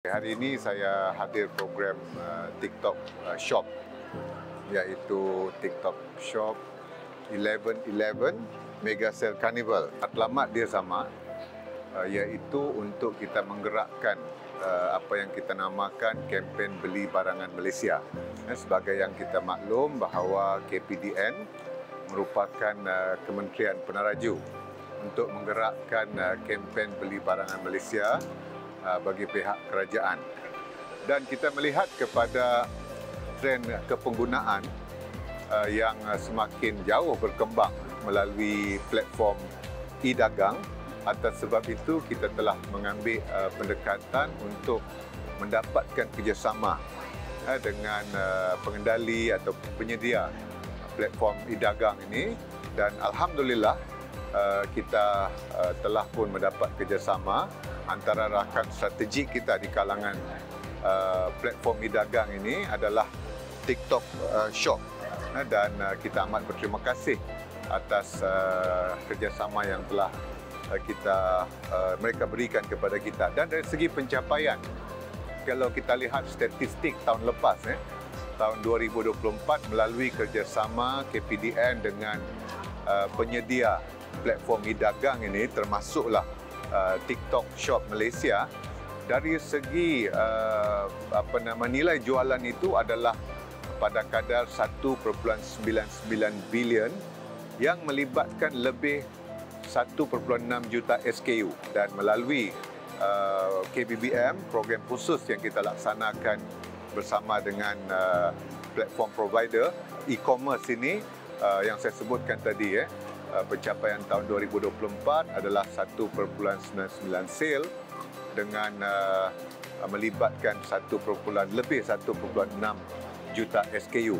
Hari ini saya hadir program TikTok Shop, iaitu TikTok Shop 1111 Mega Sale Carnival. Matlamat dia sama, iaitu untuk kita menggerakkan apa yang kita namakan kempen beli barangan Malaysia. Sebagai yang kita maklum bahawa KPDN merupakan Kementerian Peneraju untuk menggerakkan kempen beli barangan Malaysia bagi pihak kerajaan. Dan kita melihat kepada trend kepenggunaan yang semakin jauh berkembang melalui platform e-dagang. Atas sebab itu kita telah mengambil pendekatan untuk mendapatkan kerjasama dengan pengendali atau penyedia platform e-dagang ini, dan alhamdulillah kita telah pun mendapat kerjasama antara rakan strategik kita di kalangan platform e-dagang ini adalah TikTok Shop, dan kita amat berterima kasih atas kerjasama yang telah mereka berikan kepada kita. Dan dari segi pencapaian, kalau kita lihat statistik tahun lepas, tahun 2024 melalui kerjasama KPDN dengan penyedia platform e-dagang ini, termasuklah TikTok Shop Malaysia, dari segi nilai jualan itu adalah pada kadar 1.99 bilion yang melibatkan lebih 1.6 juta SKU, dan melalui KBBM, program khusus yang kita laksanakan bersama dengan platform provider e-commerce ini, yang saya sebutkan tadi, pencapaian tahun 2024 adalah 1.99 sale dengan melibatkan lebih 1.6 juta SKU.